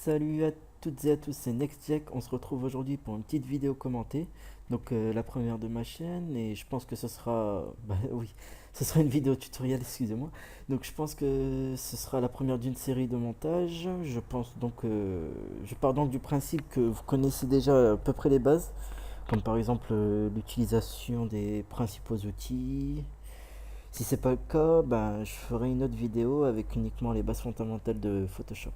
Salut à toutes et à tous, c'est NextJack. On se retrouve aujourd'hui pour une petite vidéo commentée. Donc la première de ma chaîne et je pense que ce sera bah oui, ce sera une vidéo tutoriel, excusez-moi. Donc je pense que ce sera la première d'une série de montages. Je pense donc je pars donc du principe que vous connaissez déjà à peu près les bases, comme par exemple l'utilisation des principaux outils. Si c'est pas le cas, ben je ferai une autre vidéo avec uniquement les bases fondamentales de Photoshop.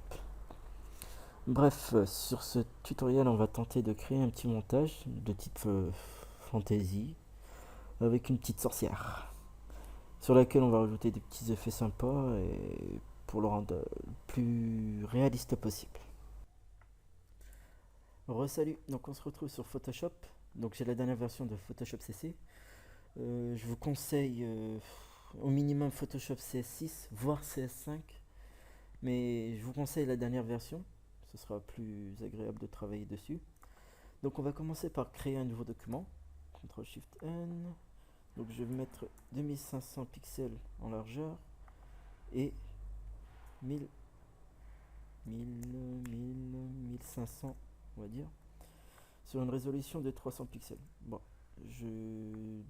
Bref, sur ce tutoriel, on va tenter de créer un petit montage de type fantasy avec une petite sorcière sur laquelle on va rajouter des petits effets sympas et pour le rendre le plus réaliste possible. Salut, donc on se retrouve sur Photoshop. Donc j'ai la dernière version de Photoshop CC. Je vous conseille au minimum Photoshop CS6, voire CS5, mais je vous conseille la dernière version. Ce sera plus agréable de travailler dessus. Donc on va commencer par créer un nouveau document. CTRL SHIFT N. Donc je vais mettre 2500 pixels en largeur et 1000, 1500 on va dire, sur une résolution de 300 pixels. Bon,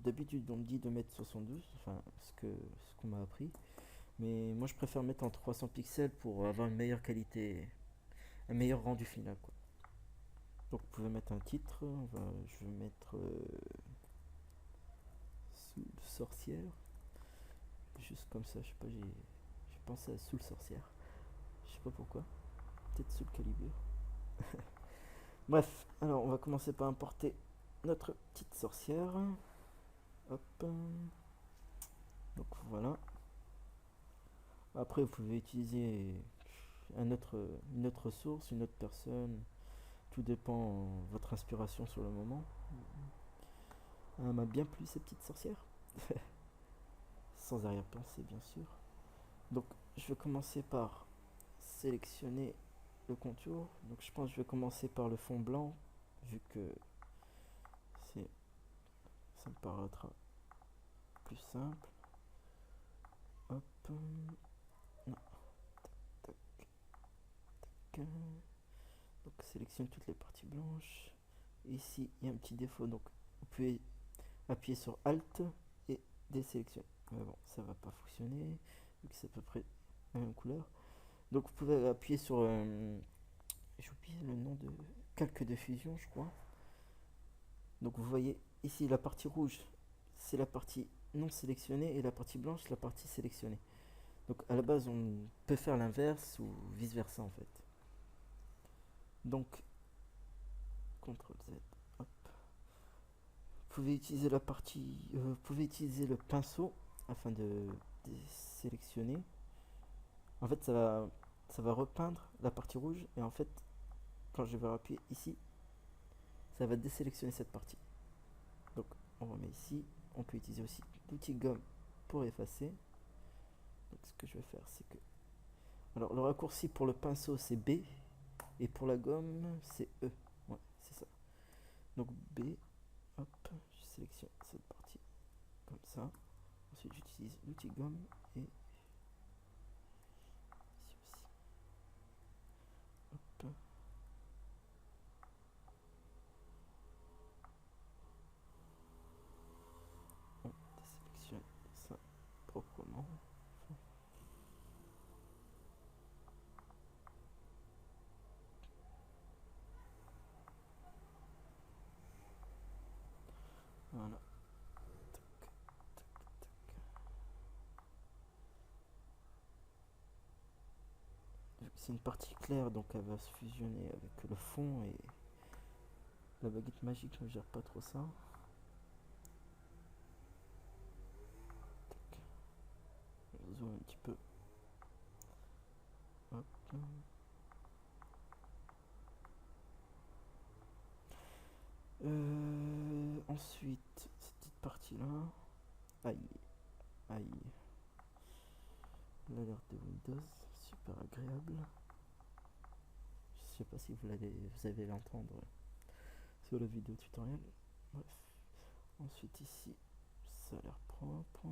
d'habitude on me dit de mettre 72, enfin ce qu'on m'a appris, mais moi je préfère mettre en 300 pixels pour avoir une meilleure qualité, un meilleur rendu final quoi. Donc vous pouvez mettre un titre, je vais mettre sous sorcière, juste comme ça, je sais pas, j'ai pensé à sous sorcière, je sais pas pourquoi, peut-être sous calibre. Bref, alors on va commencer par importer notre petite sorcière. Hop, donc voilà. Après vous pouvez utiliser une autre source, une autre personne, tout dépend de votre inspiration sur le moment. Elle m'a bien plu ces petites sorcières, sans arrière-pensée bien sûr. Donc je vais commencer par sélectionner le contour. Donc je pense que je vais commencer par le fond blanc, vu que c'est ça me paraîtra plus simple. Hop, non, tac, tac. Donc sélectionne toutes les parties blanches. Ici il y a un petit défaut, donc vous pouvez appuyer sur Alt et désélectionner. Mais bon, ça va pas fonctionner, vu que c'est à peu près la même couleur. Donc vous pouvez appuyer sur j'ai oublié le nom de calque de fusion, je crois. Donc vous voyez ici la partie rouge, c'est la partie non sélectionnée et la partie blanche, la partie sélectionnée. Donc à la base, on peut faire l'inverse ou vice versa en fait. Donc CTRL Z. Hop. Vous pouvez utiliser vous pouvez utiliser le pinceau afin de sélectionner. En fait, ça va repeindre la partie rouge et en fait, quand je vais appuyer ici, ça va désélectionner cette partie. Donc on remet ici. On peut utiliser aussi l'outil gomme pour effacer. Donc ce que je vais faire, c'est que alors le raccourci pour le pinceau c'est B et pour la gomme c'est E. Ouais, c'est ça. Donc B, hop, je sélectionne cette partie comme ça. Ensuite j'utilise l'outil gomme et ici aussi. Hop, on désélectionne ça proprement. Voilà. C'est une partie claire, donc elle va se fusionner avec le fond et la baguette magique ne gère pas trop ça. Je zoome un petit peu. Hop. Ensuite, cette petite partie là. Aïe, aïe. L'alerte de Windows, super agréable. Je sais pas si vous allez l'entendre sur la vidéo tutoriel. Bref. Ensuite ici, ça a l'air propre.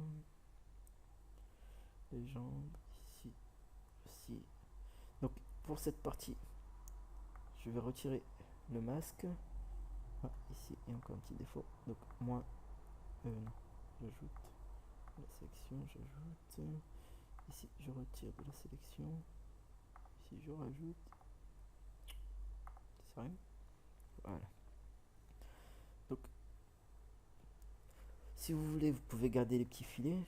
Les jambes, ici aussi. Donc pour cette partie, je vais retirer le masque. Ah, ici il y a encore un petit défaut, donc moins, non, j'ajoute la sélection, j'ajoute, ici je retire de la sélection, ici je rajoute, c'est rien, voilà. Donc si vous voulez, vous pouvez garder les petits filets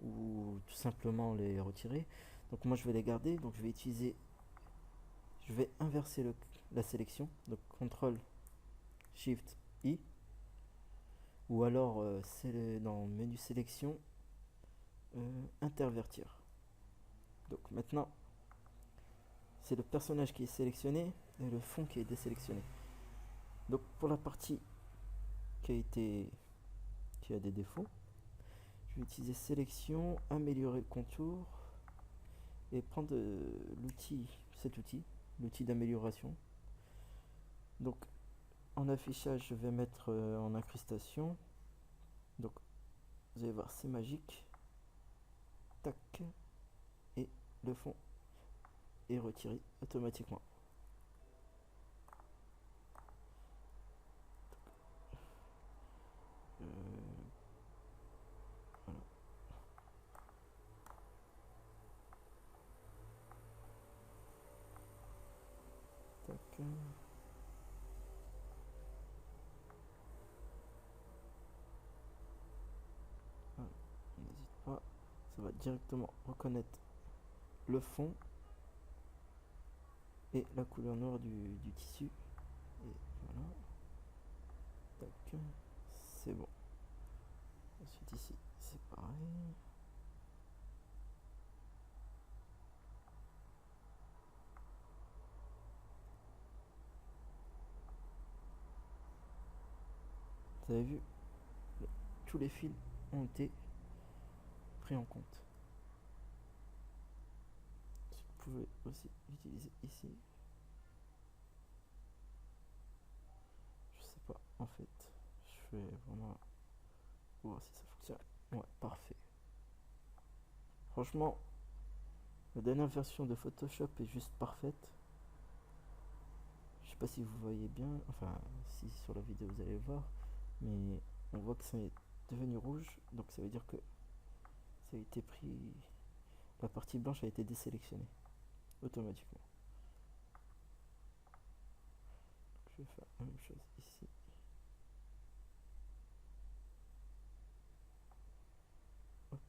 ou tout simplement les retirer. Donc moi je vais les garder, donc je vais inverser la sélection, donc CTRL SHIFT I, ou alors c'est dans menu sélection, intervertir. Donc maintenant c'est le personnage qui est sélectionné et le fond qui est désélectionné. Donc pour la partie qui a des défauts, je vais utiliser sélection, améliorer le contour et prendre cet outil, l'outil d'amélioration. Donc en affichage, je vais mettre en incrustation. Donc vous allez voir, c'est magique. Tac, et le fond est retiré automatiquement. Voilà. Tac. Voilà. N'hésite pas, ça va directement reconnaître le fond et la couleur noire du tissu. Et voilà. Tac. C'est bon. Ensuite ici, c'est pareil. Vous avez vu, tous les fils ont été pris en compte. Vous pouvez aussi l'utiliser ici. Je sais pas, en fait, je vais vraiment voir si ça fonctionne. Ouais, parfait. Franchement, la dernière version de Photoshop est juste parfaite. Je sais pas si vous voyez bien, enfin, si sur la vidéo vous allez le voir, mais on voit que c'est devenu rouge, donc ça veut dire que ça a été pris. La partie blanche a été désélectionnée automatiquement. Donc, je vais faire la même chose ici. Hop.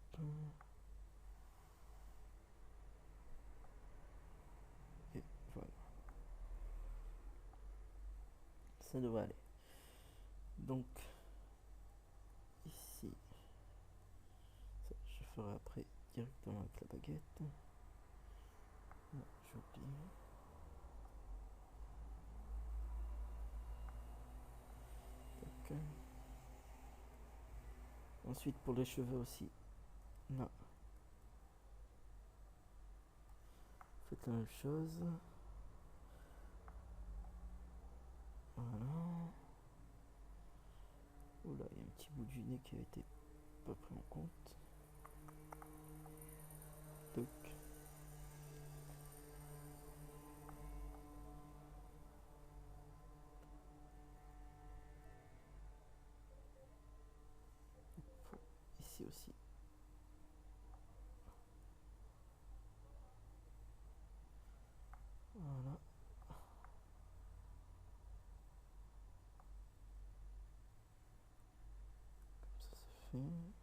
Et voilà. Ça devrait aller. Donc ici, ça, je ferai après directement avec la baguette. Non, j'oublie. Tac. Ensuite pour les cheveux aussi, là, faites la même chose. Voilà. Oula, il y a un petit bout du nez qui a été pas pris en compte. Donc. Ici aussi. Voilà. Comme ça c'est fait. Une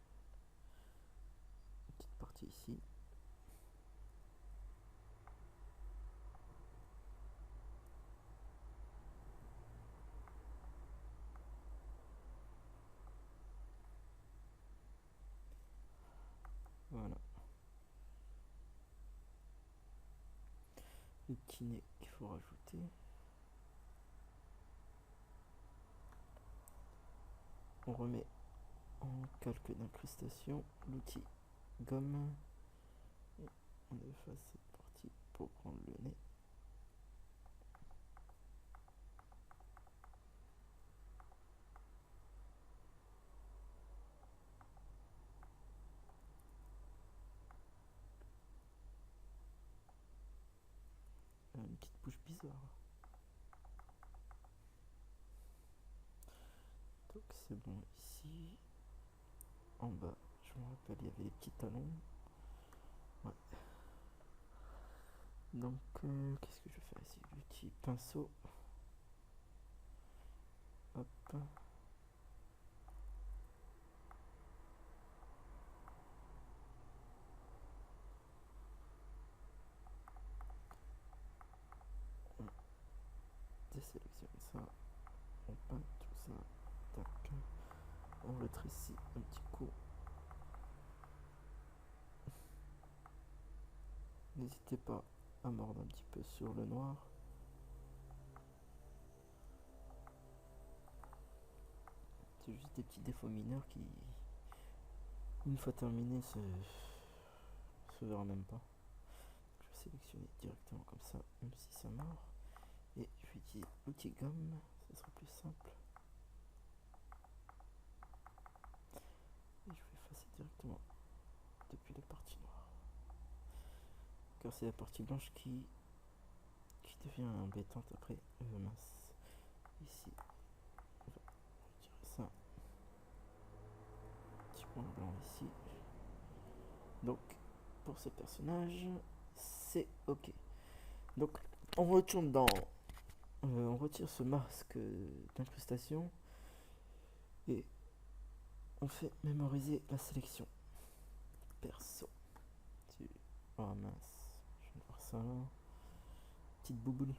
petite partie ici. Voilà. Le petit nez qu'il faut rajouter. On remet en calque d'incrustation l'outil gomme. Et on efface cette partie pour prendre le nez. Une petite bouche bizarre. c'est bon ici. En bas, je me rappelle, il y avait les petits talons. Ouais. Donc, qu'est-ce que je fais ici? Le petit pinceau. Hop. On désélectionne ça. On peint tout ça. Tac. On rétrécit un petit coup. N'hésitez pas à mordre un petit peu sur le noir. C'est juste des petits défauts mineurs qui, une fois terminé, se verra même pas. Je vais sélectionner directement comme ça, même si ça mord. Et je vais utiliser l'outil gomme, ça sera plus simple. Et je vais effacer directement depuis la partie noire. Car c'est la partie blanche qui devient embêtante après. Mince. Ici, on va retirer ça. Petit point blanc ici. Donc, pour ce personnage, c'est ok. Donc, on retourne dans... on retire ce masque d'incrustation et on fait mémoriser la sélection. Perso. Oh mince, je vais voir ça là. Petite bouboule.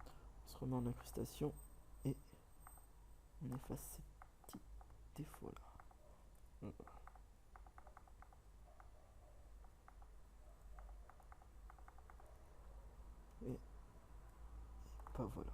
On se remet en incrustation et on efface ces petits défauts là. Et pas voilà.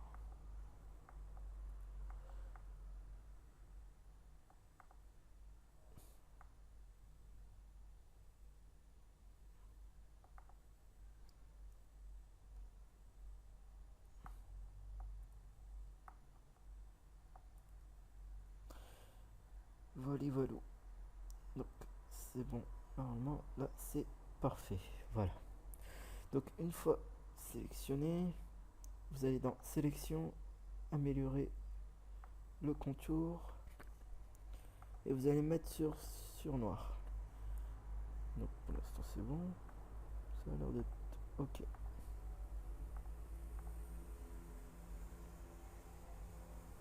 Voilà. Donc c'est bon. Normalement là c'est parfait. Voilà. Donc une fois sélectionné, vous allez dans sélection, améliorer le contour et vous allez mettre sur noir. Donc pour l'instant c'est bon. Ça a l'air d'être ok.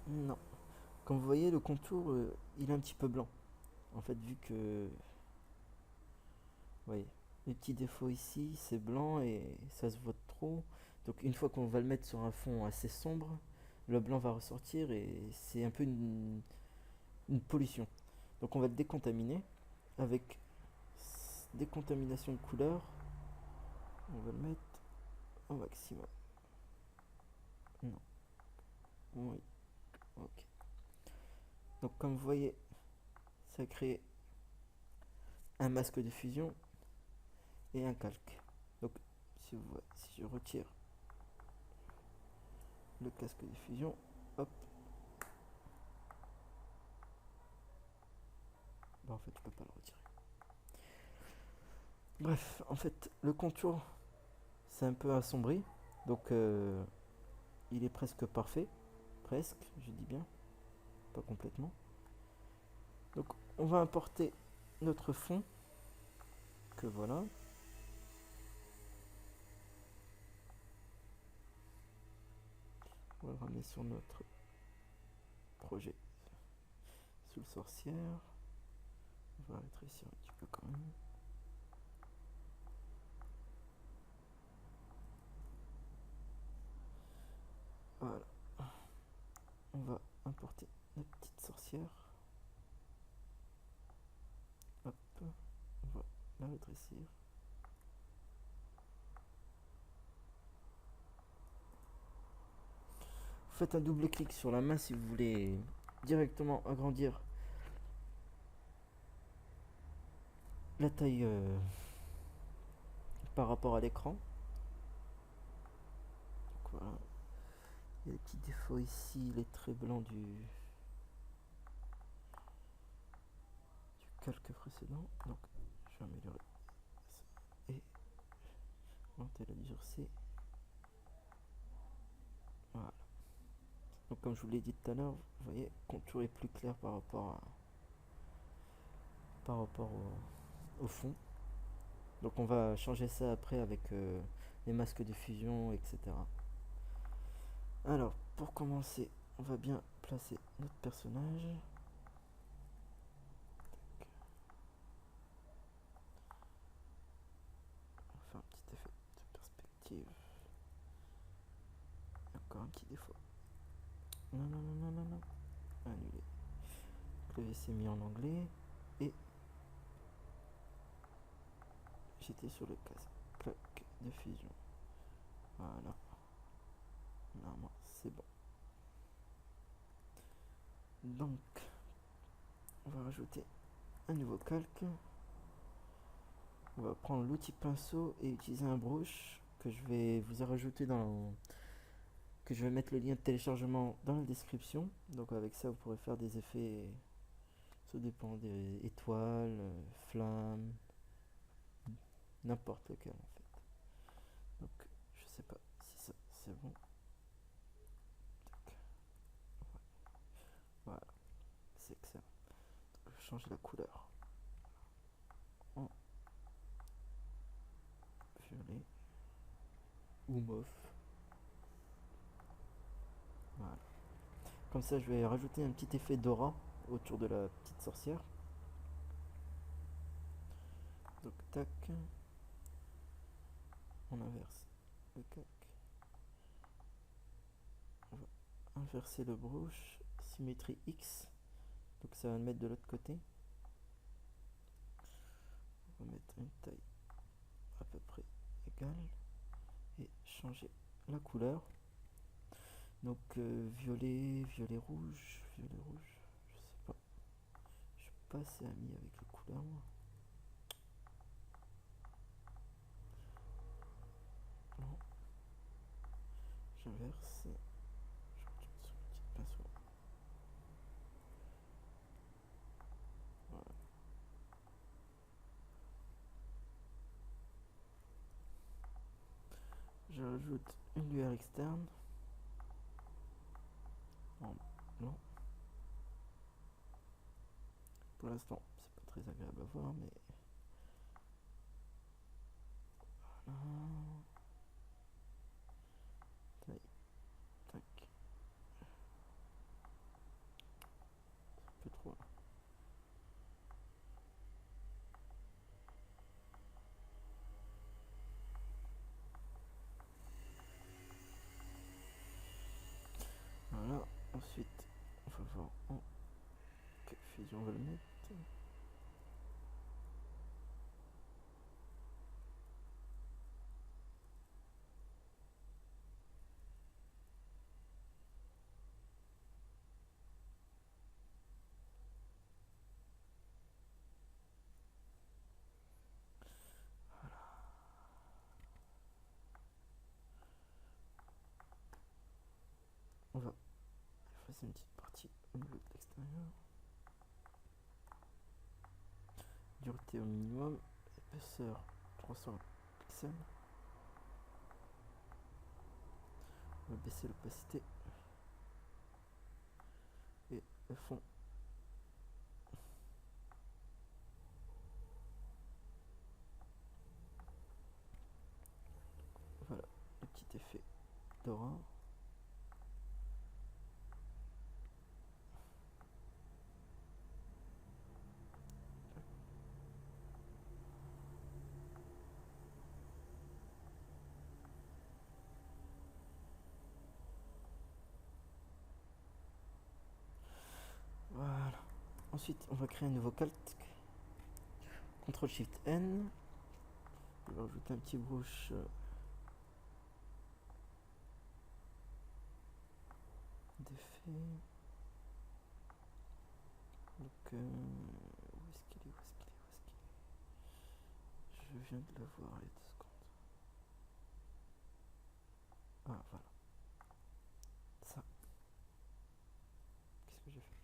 Non. Comme vous voyez, le contour, il est un petit peu blanc. En fait, vu que... Vous voyez, les petits défauts ici, c'est blanc et ça se voit trop. Donc une fois qu'on va le mettre sur un fond assez sombre, le blanc va ressortir et c'est un peu une pollution. Donc on va le décontaminer avec décontamination de couleur. On va le mettre au maximum. Non. Oui. Ok. Donc comme vous voyez, ça crée un masque de fusion et un calque. Donc si je retire le casque de fusion, hop. Bah en fait je peux pas le retirer. Bref, en fait le contour c'est un peu assombri, donc il est presque parfait, presque, je dis bien, pas complètement. Donc on va importer notre fond, que voilà. On va le ramener sur notre projet sous le sorcière. On va rétrécir un petit peu quand même. Voilà. On va importer notre petite sorcière. Hop. On va la rétrécir. Faites un double clic sur la main si vous voulez directement agrandir la taille par rapport à l'écran. Voilà. Il y a des petits défauts ici, les traits blancs du calque précédent. Donc je vais améliorer ça et monter la durcée. Voilà. Donc Donc comme je vous l'ai dit tout à l'heure, vous voyez, le contour est plus clair par rapport au fond. Donc on va changer ça après avec les masques de fusion, etc. Alors, pour commencer, on va bien placer notre personnage. On va faire un petit effet de perspective. Encore un petit défaut. Non, non, non, non, non, non. Annulé. Clavier s'est mis en anglais. Et j'étais sur le casque de fusion. Voilà. Normalement, c'est bon. Donc, on va rajouter un nouveau calque. On va prendre l'outil pinceau et utiliser un brush que je vais vous rajouter que je vais mettre le lien de téléchargement dans la description. Donc avec ça, vous pourrez faire des effets, ça dépend des étoiles, flammes, n'importe lequel en fait. Donc je sais pas si ça c'est bon. Voilà, c'est excellent. Donc, je vais changer la couleur en violet ou mauve. Voilà. Comme ça, je vais rajouter un petit effet d'aura autour de la petite sorcière. Donc tac, on inverse le calque. On va inverser le brush, symétrie X. Donc ça va le mettre de l'autre côté. On va mettre une taille à peu près égale et changer la couleur. Donc violet, violet rouge, je sais pas. Je suis pas assez ami avec les couleurs moi. Non. J'inverse. Je retourne sur le petit pinceau. Voilà. Je rajoute une lueur externe en blanc. Pour l'instant, c'est pas très agréable à voir, mais voilà. Tac, tac. Un peu trop là. Voilà. Ensuite, on va voir en quelle fusion on va le mettre. On va effacer une petite partie au niveau de l'extérieur. Dureté au minimum, épaisseur 300 pixels. On va baisser l'opacité et le fond. Voilà le petit effet d'aura. Voilà. Ensuite, on va créer un nouveau calque. CTRL SHIFT N. On va rajouter un petit brush d'effet. Donc, où est-ce qu'il est, Je viens de le voir il y a 2 secondes. Ah, voilà. Ça. Qu'est-ce que j'ai fait?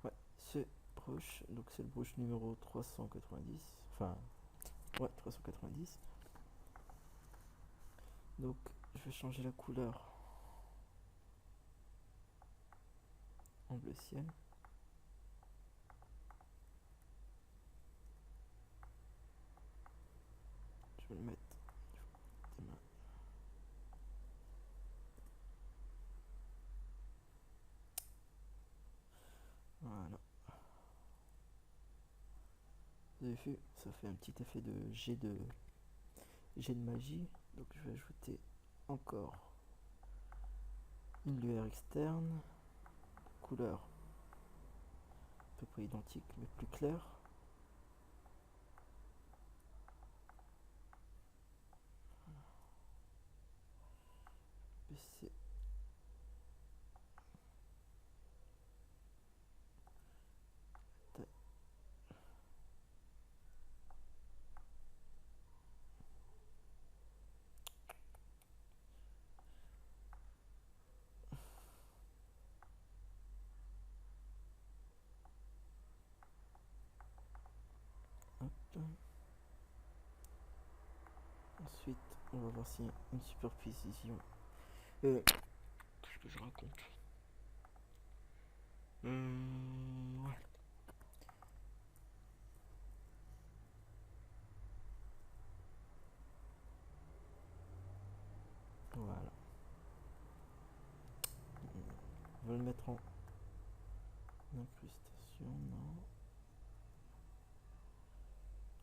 Ouais, ce brush, donc c'est le brush numéro 390. Enfin, ouais, 390. Donc, je vais changer la couleur en bleu ciel. Je vais le mettre. Voilà. Vous avez vu, ça fait un petit effet de jet de magie. Donc je vais ajouter encore une lueur externe, couleur à peu près identique mais plus claire. Baisser. Hop. Ensuite, on va voir s'il y a une superposition. Qu'est-ce que je raconte? Ouais. Voilà. On va le mettre en incrustation, non.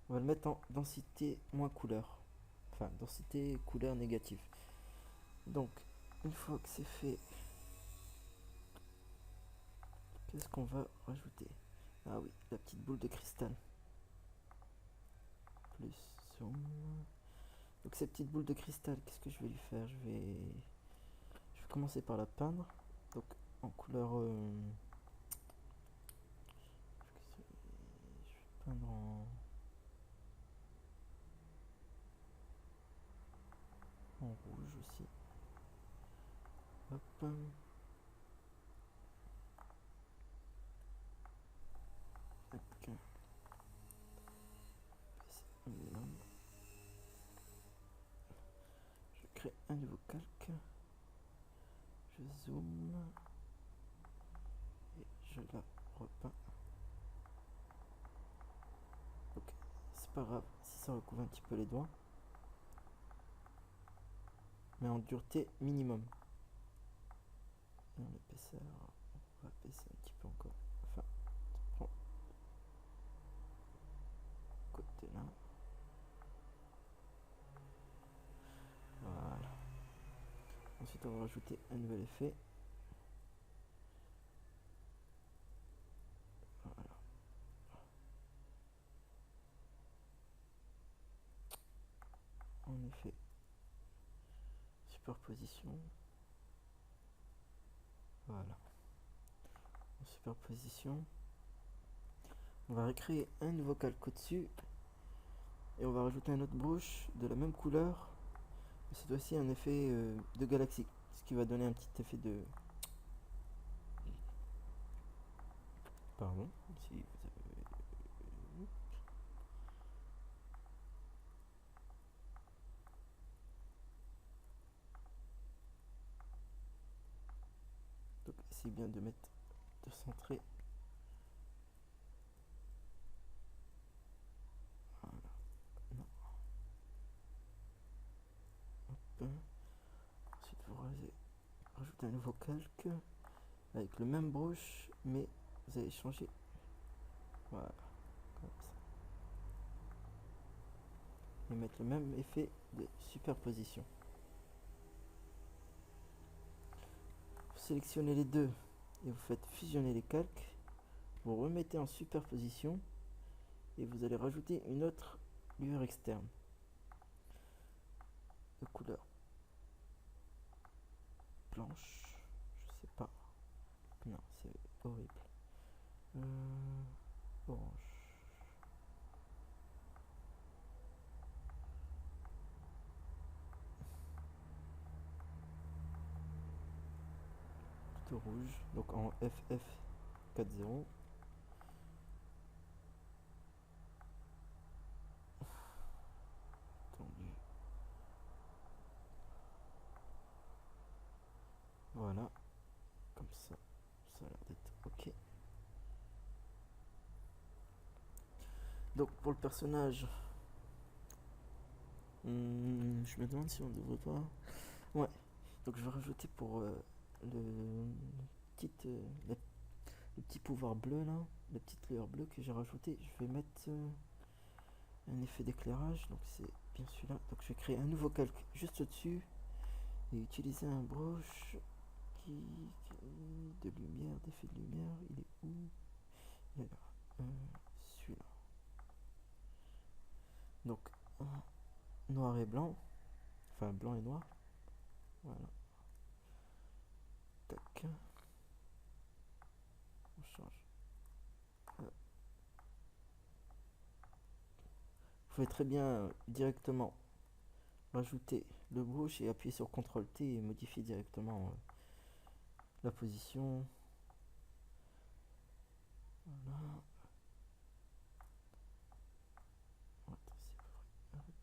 On va le mettre en densité moins couleur. Enfin, densité couleur négative. Donc, une fois que c'est fait, qu'est-ce qu'on va rajouter? Ah oui, la petite boule de cristal. Plus zoom. Donc cette petite boule de cristal, qu'est-ce que je vais lui faire? Je vais commencer par la peindre. Donc en couleur... je vais peindre en rouge aussi. Hop. Ok. Je crée un nouveau calque. Je zoome. Et je la repeins. Ok. C'est pas grave si ça recouvre un petit peu les doigts. Mais en dureté minimum. Et en épaisseur, on va baisser un petit peu encore. Enfin, prends côté là. Voilà. Ensuite, on va rajouter un nouvel effet. Voilà. En effet, superposition. Voilà. En superposition. On va recréer un nouveau calque au-dessus. Et on va rajouter un autre brush de la même couleur. Cette fois-ci, un effet de galaxie. Ce qui va donner un petit effet de... Pardon, si vous avez... Donc, essayez bien de mettre... de centrer. Voilà. Non. Hop. Ensuite, vous rajoutez un nouveau calque. Avec le même brush, mais vous allez changer. Voilà. Comme ça. Et mettre le même effet de superposition. Vous sélectionnez les deux et vous faites fusionner les calques. Vous remettez en superposition et vous allez rajouter une autre lueur externe de couleur blanche. Je sais pas. Non, c'est horrible. Orange. Plutôt rouge. Donc en FF40. Tendu. Voilà. Comme ça. Ça a l'air d'être Donc pour le personnage, je me demande si on devrait pas. Ouais. Donc je vais rajouter pour le, petite, le petit pouvoir bleu là, la petite lueur bleue que j'ai rajouté. Je vais mettre un effet d'éclairage. Donc c'est bien celui-là. Donc je vais créer un nouveau calque juste au-dessus et utiliser un brush de lumière, d'effet de lumière. Il est où? Il est là. Celui-là. Donc noir et blanc. Enfin blanc et noir. Voilà. Tac. On change. Vous pouvez très bien directement rajouter le brush et appuyer sur CTRL T et modifier directement la position. Voilà.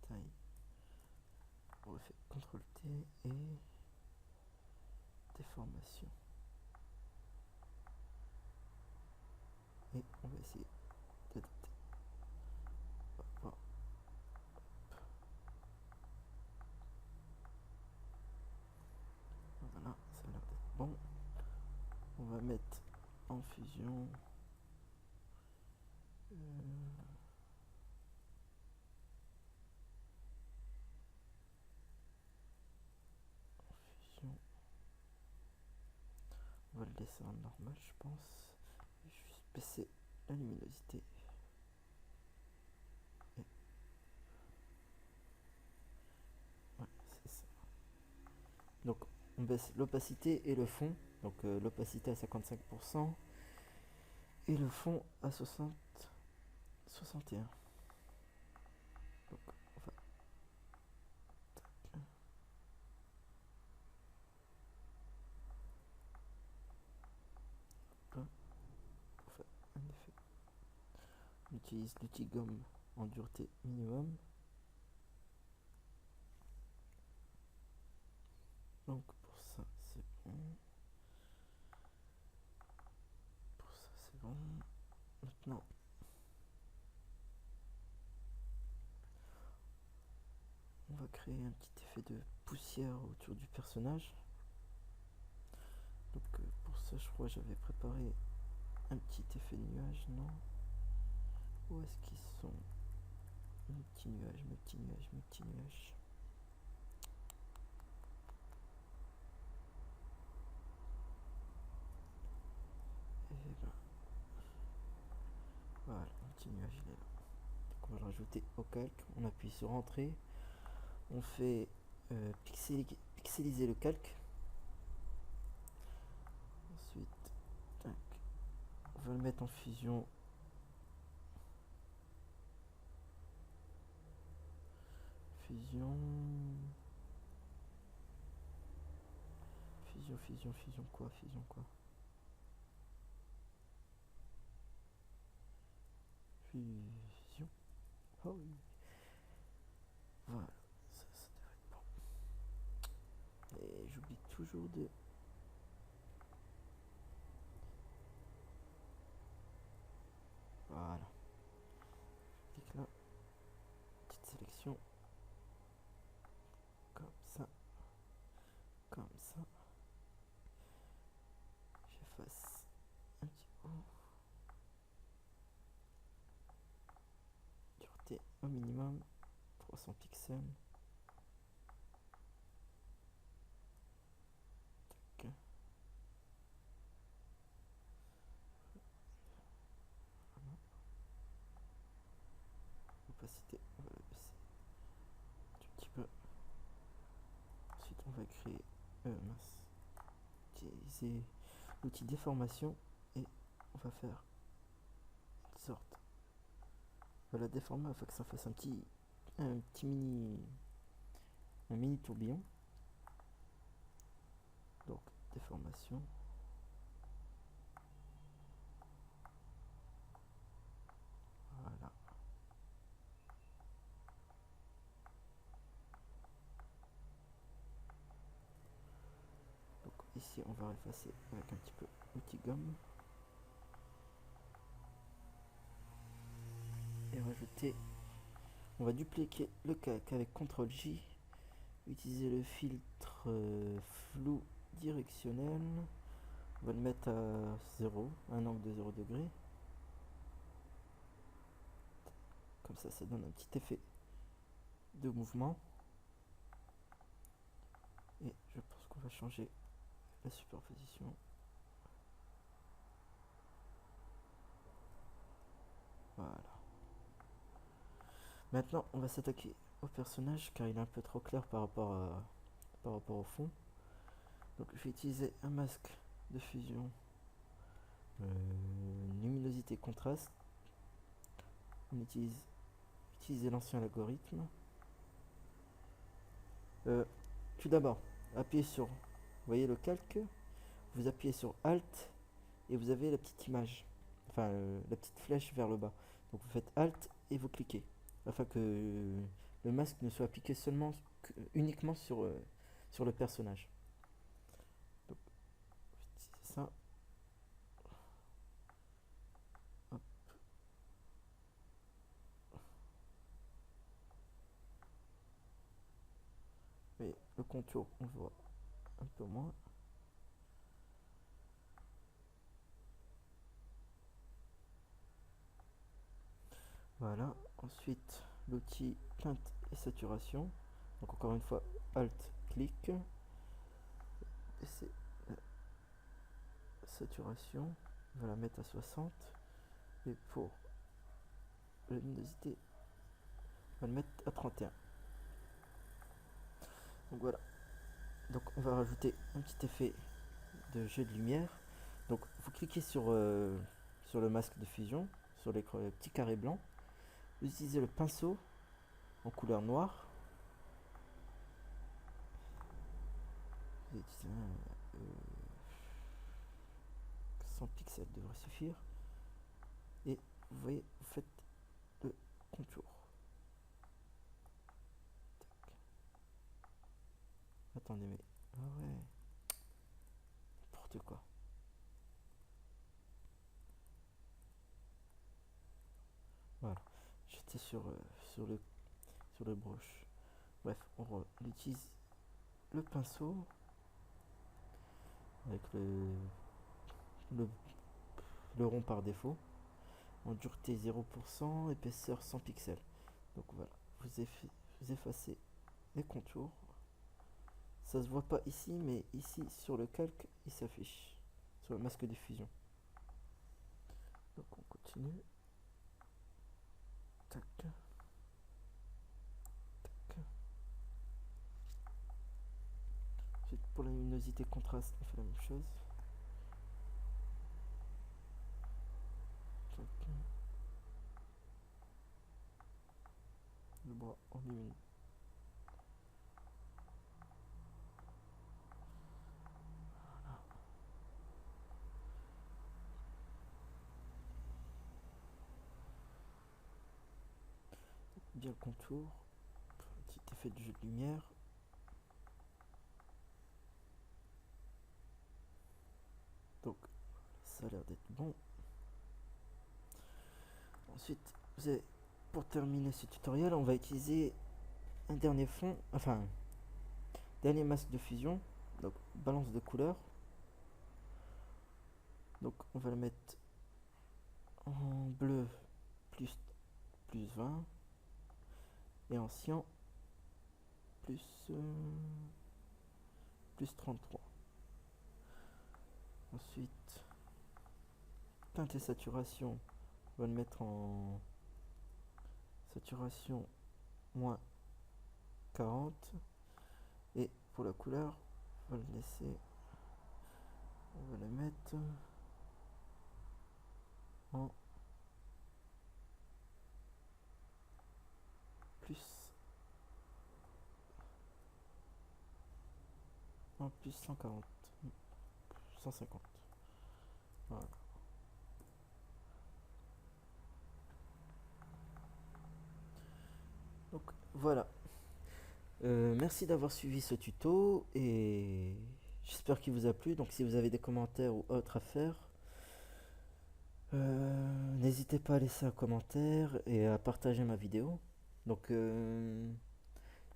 Taille. On refait CTRL T et déformation. Et on va essayer d'adapter. Voilà. Voilà, ça a l'air d'être bon. On va mettre en fusion. Fusion. On va le laisser en normal, je pense. Je vais juste baisser la luminosité. Et ouais, c'est ça. Donc on baisse l'opacité et le fond. Donc l'opacité à 55% et le fond à 61. Donc on va là pour faire un effet. On utilise l'outil gomme en dureté minimum. Donc pour ça c'est bon. Pour ça c'est bon. Maintenant on va créer un petit effet de poussière autour du personnage. Donc pour ça je crois que j'avais préparé un petit effet de nuage, non? Où est-ce qu'ils sont? Mes petits nuages, mes petits nuages, mes petits nuages. Et ben voilà, le petit nuage il est là. Donc on va le rajouter au calque, on appuie sur entrée, on fait pixeliser le calque. Ensuite, tac, on va le mettre en fusion. Fusion. Fusion quoi? Fusion quoi? Fusion. Oh oui. Voilà, ça devrait être bon. Et j'oublie toujours de. Voilà. Clique là. Petite sélection. Comme ça. Comme ça. J'efface un petit peu. Dureté au minimum. 300 pixels. Tac. Voilà. Opacité, on va la baisser un petit peu. Ensuite, on va créer. Utiliser l'outil déformation et on va faire une sorte. On va la déformer afin que ça fasse un petit mini tourbillon. Donc déformation. Voilà. Donc ici on va effacer avec un petit peu l'outil gomme. Et rajouter, on va dupliquer le calque avec CTRL-J, utiliser le filtre flou directionnel, on va le mettre à 0, un angle de 0 degré. Comme ça donne un petit effet de mouvement. Et je pense qu'on va changer la superposition. Voilà. Maintenant, on va s'attaquer au personnage car il est un peu trop clair par rapport au fond. Donc, je vais utiliser un masque de fusion, luminosité contraste. On utiliser l'ancien algorithme. Tout d'abord, appuyez sur, vous voyez le calque, vous appuyez sur Alt et vous avez la petite image, enfin la petite flèche vers le bas. Donc vous faites Alt et vous cliquez, afin que le masque ne soit appliqué uniquement sur le personnage. Donc c'est ça. Hop. Et le contour, on le voit un peu moins. Voilà, ensuite l'outil teinte et saturation. Donc encore une fois, Alt, clic. Et c'est la saturation. On va la mettre à 60. Et pour la luminosité, on va le mettre à 31. Donc voilà. Donc on va rajouter un petit effet de jeu de lumière. Donc vous cliquez sur le masque de fusion, sur les petits carrés blancs. Vous utilisez le pinceau en couleur noire. Vous utilisez 100 pixels devrait suffire. Et vous voyez, vous faites le contour. Tac. Attendez, mais... Ah ouais. N'importe quoi. Voilà. J'étais sur le brush. Bref, on utilise le pinceau avec le rond par défaut. En dureté 0%, épaisseur 100 pixels. Donc voilà, vous effacez les contours. Ça se voit pas ici, mais ici sur le calque, il s'affiche sur le masque de fusion. Donc on continue. Tac. Tac. Ensuite, pour la luminosité contraste, on fait la même chose. Tac. Le bras en lumine. Bien le contour. Petit effet de jeu de lumière. Donc ça a l'air d'être bon. Ensuite, pour terminer ce tutoriel, on va utiliser un dernier fond, enfin dernier masque de fusion. Donc balance de couleur. Donc on va le mettre en bleu plus 20 et en cyan plus 33. Ensuite, teinte et saturation, on va le mettre en saturation moins 40. Et pour la couleur, on va le laisser, on va la mettre en plus 140, 150. Voilà. Donc voilà. Merci d'avoir suivi ce tuto et j'espère qu'il vous a plu. Donc si vous avez des commentaires ou autres à faire, N'hésitez pas à laisser un commentaire et à partager ma vidéo. Donc,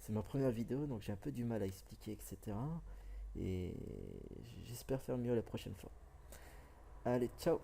c'est ma première vidéo, donc j'ai un peu du mal à expliquer, etc. Et j'espère faire mieux la prochaine fois. Allez, ciao!